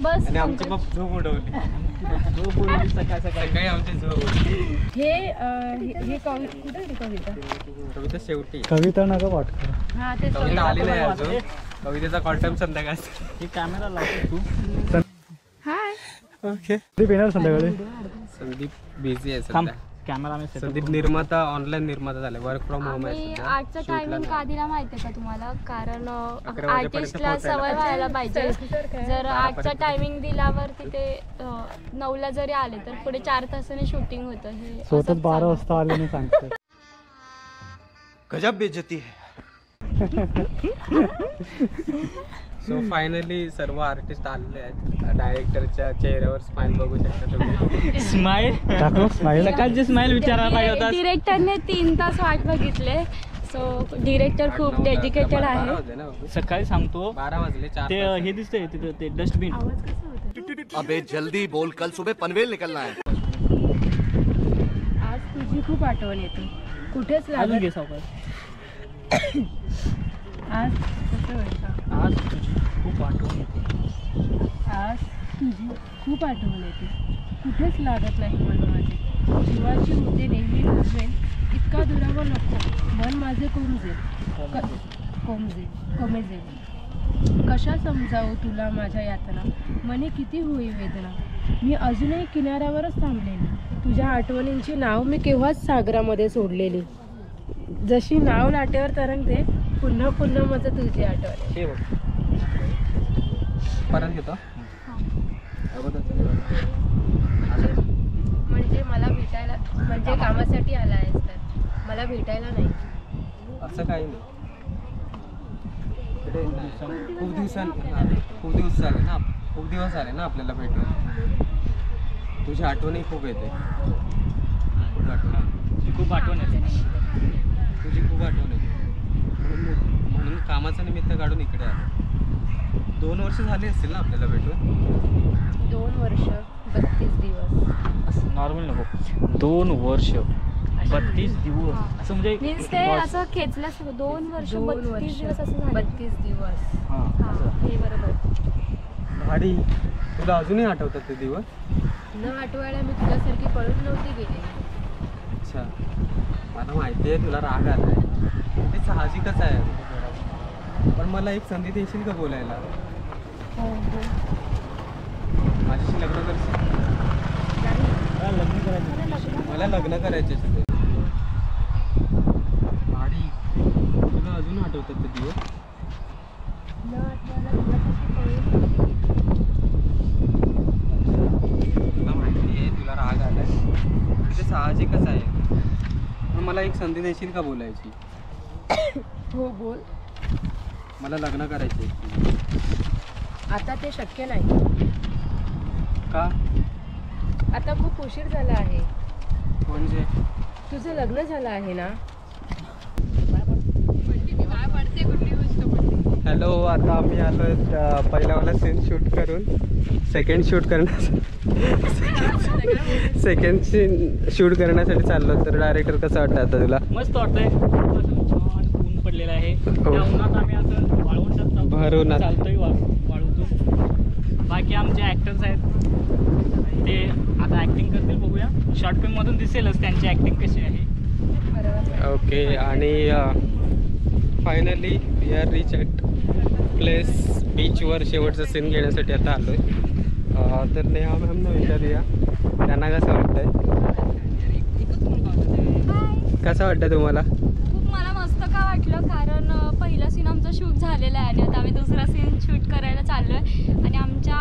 बस आणि आमची मग झोप उडवली. झोप उडवली सकाळ सकाळी आमची झोप उडवली. हे कुठे कविता कविता शेवटी कविता नका वाट करा. हा ते कविता आली नाही अजून. कवितेचा कॉन्टॅक्ट संध्याकाळ. ही कॅमेरा लावतो तू. हाय ओके. संदीप येणार संध्याकाळी. संदीप बिझी आहे थांब सध्या. कॅमेरा मी संदीप निर्माता ऑनलाईन निर्माता झाले. वर्क फ्रॉम होम आहे आणि सध्या. आजचा टायमिंग का दिला माहितीये का तुम्हाला? कारण 11 वाजेपर्यंत आर्टिस्टला पोहोचायला सवय व्हायला पाहिजे. जर आजचा टायमिंग दिल्यावर तिथे 9ला जरी आले तर पुढे 4 तासाने शूटिंग होतं. हे स्वतः असंच 12 चालू. वाजता आले मी सांगते. गजब बेइज्जती है. सो फायनली सर्व आर्टिस्ट आलेले आहेत. डायरेक्टरच्या चेहऱ्यावर स्माइल बघू शकता तुम्ही. स्माइल दाखव स्माईल. सकाळची स्माइल विचारायला पाहिजे होता. डिरेक्टरने 3 तास वाट बघितले. सो डिरेक्टर खूप डेडिकेटेड आहे. 12 वाजले ना बाबू? सकाळी सांगतो 12 वाजले 4 ते हे दिसतंय तिथं ते डस्टबिन. आवाज कसा होता? अबे जल्दी बोल, कल सुबह पनवेल निकलना है. आज तुझी खूप आठवण येते. कुठेच अजून लागत. घे सावकाश. आज कसं वाटतं? आज तुझी खूप आठवण येते. आज तुझी खूप आठवण येते. कुठेच लागत नाही मन माझे. जीवाची होते नेहमी उजवेल. इतका दुरावा नको. मन माझे कोमेजेल. कशा समजावं तुला माझ्या यातना. मने किती होई वेदना. मी अजूनही किनाऱ्यावरच थांबलेली. तुझ्या आठवणींची नाव मी केव्हाच सागरामध्ये सोडलेली. जशी नाव लाटेवर तरंगते पुन्हा पुन्हा माझं तुझी आठवण. हे बघ परत घेतो. म्हणजे मला भेटायला म्हणजे कामासाठी आला आहेस तर मला भेटायला नाही. असं काही नाही. खूप दिवस झाले ना. खूप दिवस झाले ना आपल्याला भेटून. तुझी आठवणही खूप येते. खूप आठवण येते. तुझी खूप आठवण येते. म्हणून कामाचा निमित्त काढून इकडे आलो. 2 वर्ष झाली असतील ना आपल्याला भेटून. 2 वर्ष 32 दिवस. असं नॉर्मल नको. 2 वर्ष 32 दिवस असं म्हणजे मीन्स ते असं खेचल्यास 2 वर्ष 32 दिवस असं झालं. 32 दिवस. हां हे बरोबर. भाडी तुला अजूनही आठवतात ते दिवस? न आठवायला मी तुझ्यासारखी पळून नव्हती गेली. अच्छा. मला माहिती आहे तुला राग आलाय. ते साहजिकच आहे. पण मला एक संधी देशील का बोलायला? हो हो. माझ्याशी लग्न करशील? लग्न करायचं. मला लग्न करायचे आहे. भाडी तुला अजून आठवतात ते दिवस? न आठवायला तुझ्यासारखी पळून नव्हती गेली. तुला माहिती आहे तुला राग आलाय. ते साहजिकच आहे. पण मला एक संधी देशील का बोलायची? हो बोल. मला लग्न करायचे आहे. आता ते शक्य नाही. का? आता खूप उशीर झाला आहे. म्हणजे तुझं लग्न झालं आहे ना. हॅलो. आता आम्ही आलो पहिल्यावाला सीन शूट करून सेकंड सीन शूट करण्यासाठी चाललो. तर डायरेक्टर कसं वाटतं आता तुला? मस्त वाटतंय. छान ऊन पडलेलं आहे. त्या उन्हात आम्ही असं वाळवंटात भर उन्हात. चालतोय वाळवतो. बाकी आमचे ॲक्टर्स आहेत ते आता ॲक्टिंग करतील. बघूया. शॉर्ट फिल्ममधून दिसेलच त्यांची ॲक्टिंग कशी आहे. ओके. आणि finally we are reach at place बीचवर शेवटचा सीन घेण्यासाठी आता आलो आहे. तर नेहा मॅमनं विचारूया त्यांना कसं वाटतंय. कसं वाटतं तुम्हाला? खूप मला मस्त का वाटलं कारण पहिला सीन आमचा शूट झालेला आहे आणि आता आम्ही दुसरा सीन शूट करायला चाललो आहे. आणि आमच्या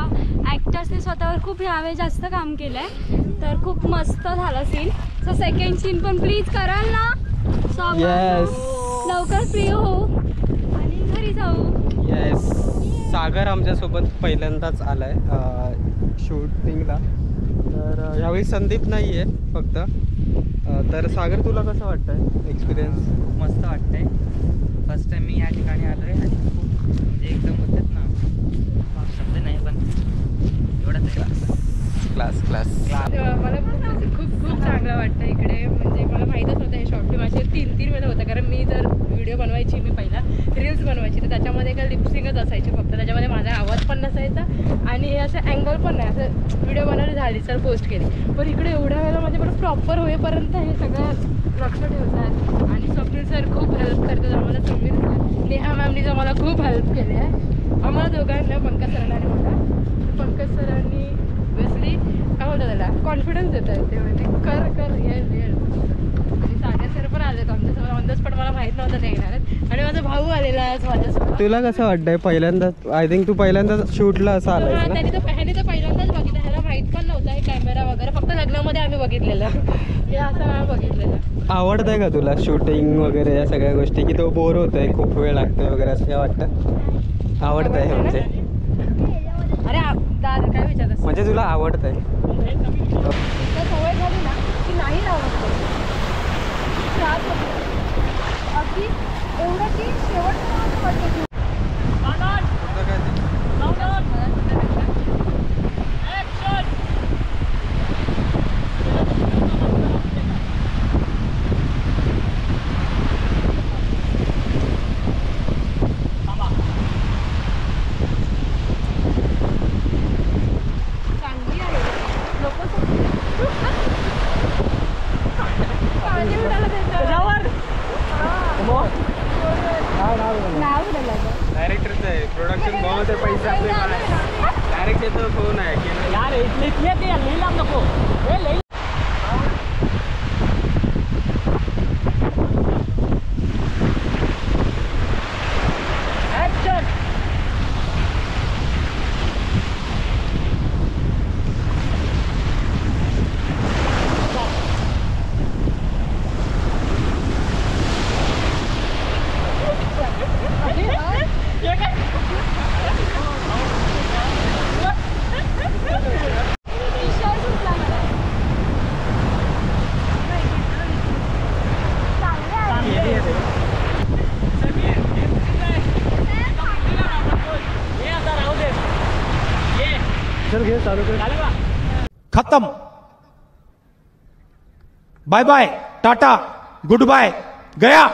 ॲक्टर्सने स्वतःवर खूप ह्यावेळी जास्त काम केलं आहे. तर खूप मस्त झाला सीन. सो सेकंड सीन पण प्लीज कराल ना. येस. लवकर फ्री हो आणि घरी जाऊ. येस. सागर आमच्यासोबत पहिल्यांदाच आला आहे शूटिंगला. तर यावेळी संदीप नाही आहे फक्त. तर सागर तुला कसं वाटतंय एक्सपिरियन्स? मस्त वाटतंय. फर्स्ट टाइम मी या ठिकाणी आलो आहे आणि खूप म्हणजे एकदम म्हणतात ना शब्द नाही पण एवढा तरी क्लास क्लास. मला खूप खूप खूप चांगलं वाटतं इकडे. म्हणजे मला माहीतच नव्हतं हे शॉर्ट फिल्म असे 3 वेळा होतं. कारण मी जर व्हिडिओ बनवायची, मी पहिला रील्स बनवायची, तर त्याच्यामध्ये काय लिपसिंगच असायची फक्त. त्याच्यामध्ये माझा आवाज पण नसायचा आणि हे असं अँगल पण नाही. असं व्हिडिओ बनवली झाली तर पोस्ट केली. पण इकडे एवढ्या वेळेला म्हणजे मला प्रॉपर होईपर्यंत हे सगळं लक्ष ठेवतात. आणि स्वप्नील सर खूप हेल्प करतात आम्हाला. समीर सर, नेहा मॅमनी तर मला खूप हेल्प केली आहे आम्हाला दोघांना, पंकज सरांना आणि मला. पंकज सरांनी ऑब्वियसली काय म्हणतात त्याला कॉन्फिडन्स देत आहेत. ते म्हणजे कर येईल येईल. आणि सागर सर पण आले आमच्यासोबत ऑन द स्पॉट. मला माहीत नव्हतं ते येणार आहेत. आणि माझा भाऊ आलेला आहे माझ्यासोबत. तुला कसं वाटतंय पहिल्यांदा? आय थिंक तू पहिल्यांदा शूटला असं आलायस ना? ह्याने तर पहिल्यांदाच बघितलं. ह्याला माहीत पण नव्हतं हे कॅमेरा वगैरे. फक्त लग्नामध्ये आम्ही बघितलेलं हे असं नाही बघितलेलं. आवडतंय का तुला शूटिंग वगैरे या सगळ्या गोष्टी, की तो बोर होतोय, खूप वेळ लागतोय वगैरे असं काय वाटतं? आवडतंय म्हणजे अरे दादा काय विचारत म्हणजे तुला आवडतंय? सवय झाली ना की नाही आवडत. त्रास होतो अगदी एवढं की शेवटचं असं वाटतं की चांगली आहे लोक पाणी उडालं त्याच्यावर. नाव उडालं. डायरेक्टरच आहे, प्रोडक्शन बहुत आहे, पैसा आपले डायरेक्टरचा फोन आहे की यार इथले ते लई लांब नको. हे लई चल घे चालू कर. खत्म. Bye bye, tata, goodbye, गया.